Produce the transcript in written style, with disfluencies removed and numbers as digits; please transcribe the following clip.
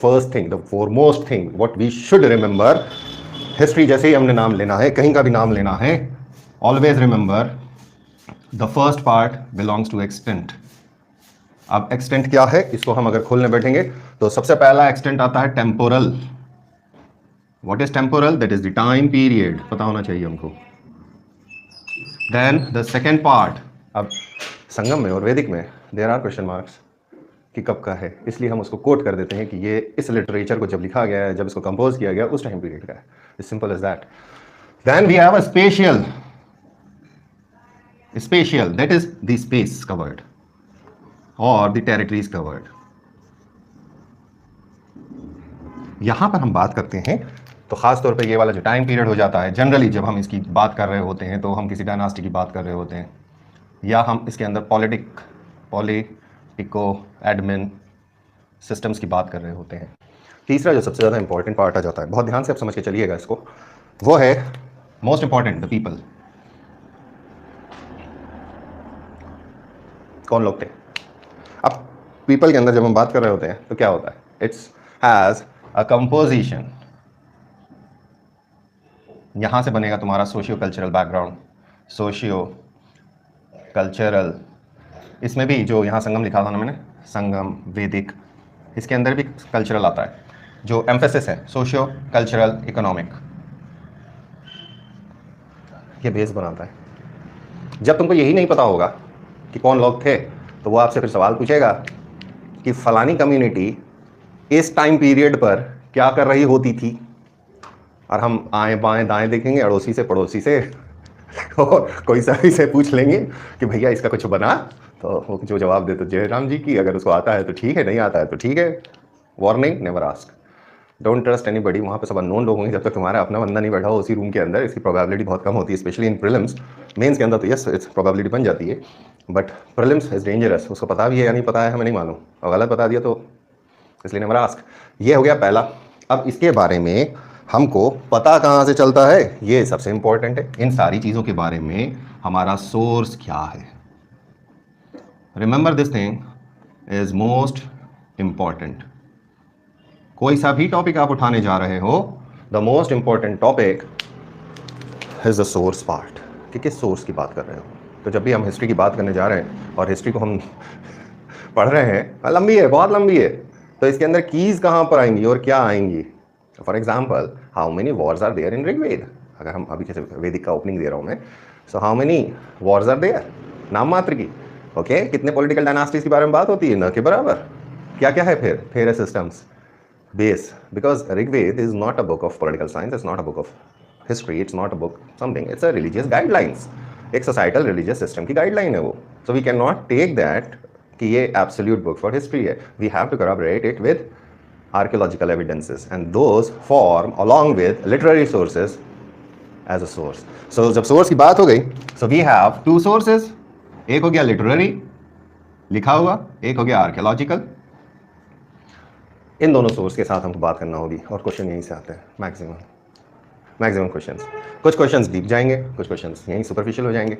First thing, the foremost thing what we should remember, history जैसे ही हमने नाम लेना है, कहीं का भी नाम लेना है, always remember the first part belongs to extent. अब एक्सटेंट क्या है, इसको हम अगर खोलने बैठेंगे तो सबसे पहला एक्सटेंट आता है temporal. What is temporal? That is the time period, पता होना चाहिए हमको। देन द सेकेंड पार्ट, अब संगम में और वैदिक में देयर आर क्वेश्चन मार्क्स कि कब का है, इसलिए हम उसको कोट कर देते हैं कि ये इस लिटरेचर को जब लिखा गया है, जब इसको कंपोज किया गया उस टाइम पीरियड का है। Is simple as that. Then we have a spatial, spatial that is the space covered और द टेरिटरीज कवर्ड। यहां पर हम बात करते हैं तो खास तौर पे ये वाला जो टाइम पीरियड हो जाता है, जनरली जब हम इसकी बात कर रहे होते हैं तो हम किसी डायनास्टी की बात कर रहे होते हैं, या हम इसके अंदर पॉलिटिको एडमिन सिस्टम्स की बात कर रहे होते हैं। तीसरा जो सबसे ज़्यादा इंपॉर्टेंट पार्ट आ जाता है, बहुत ध्यान से आप समझ के चलिएगा इसको, वो है मोस्ट इंपॉर्टेंट, द पीपल। कौन लोग थे? अब पीपल के अंदर जब हम बात कर रहे होते हैं तो क्या होता है, इट्स हैज़ अ कंपोजिशन। यहां से बनेगा तुम्हारा socio cultural background, socio cultural. इसमें भी जो यहाँ संगम लिखा था ना मैंने, संगम वैदिक, इसके अंदर भी कल्चरल आता है। जो एम्फेसिस है सोशियो कल्चरल इकोनॉमिक, ये बेस बनाता है। जब तुमको यही नहीं पता होगा कि कौन लोग थे, तो वो आपसे फिर सवाल पूछेगा कि फलानी कम्युनिटी इस टाइम पीरियड पर क्या कर रही होती थी, और हम आए बाएं दाएं देखेंगे, अड़ोसी से पड़ोसी से और कोई सा से पूछ लेंगे कि भैया इसका कुछ बना, तो वो जो जवाब दे तो जयराम जी की, अगर उसको आता है तो ठीक है, नहीं आता है तो ठीक है। Warning, never ask, don't trust anybody. वहाँ पे सब अननोन लोग होंगे, जब तक तुम्हारा अपना बंदा नहीं बैठा हो उसी रूम के अंदर, इसकी प्रोबेबिलिटी बहुत कम होती है, स्पेशली इन प्रीलिम्स। मेंस के अंदर तो यस इट्स प्रोबेबिलिटी बन जाती है, बट प्रीलिम्स इज डेंजरस। उसको पता भी है या नहीं पता है हमें नहीं मालूम, और गलत बता दिया तो इसलिए नेवर आस्क। ये हो गया पहला। अब इसके बारे में हमको पता कहाँ से चलता है, ये सबसे इंपॉर्टेंट है। इन सारी चीज़ों के बारे में हमारा सोर्स क्या है, remember this thing is most important. कोई सा भी टॉपिक आप उठाने जा रहे हो, the most important topic is the source part, कि किस सोर्स की बात कर रहे हो। तो जब भी हम हिस्ट्री की बात करने जा रहे हैं और हिस्ट्री को हम पढ़ रहे हैं, लंबी है, बहुत लंबी है, तो इसके अंदर कीज कहाँ पर आएंगी और क्या आएंगी। For example, how many wars are there in Rigveda. अगर हम अभी जैसे वैदिक का ओपनिंग दे रहा हूँ मैं, so how many wars are there, नाम मात्र की। ओके, कितने पॉलिटिकल डायनास्टीज के बारे में बात होती है, न के बराबर। क्या क्या है फिर है systems, base, because Rigveda is not a book of political science, it's not a book of history, it's not a book something, it's a religious guidelines, एक सोसाइटल रिलीजियस सिस्टम की गाइडलाइन है वो। So we can not take that कि ये absolute book for history है। We have to corroborate it with archaeological evidences, and those form along with literary sources as a source. So जब source की बात हो गई, so we have two sources, एक हो गया literary लिखा हुआ, एक हो गया archaeological। इन दोनों सोर्स के साथ हमको बात करना होगी, और क्वेश्चन यहीं से आते हैं मैक्सिमम क्वेश्चंस। कुछ क्वेश्चंस डीप जाएंगे, कुछ क्वेश्चंस यहीं सुपरफिशियल हो जाएंगे।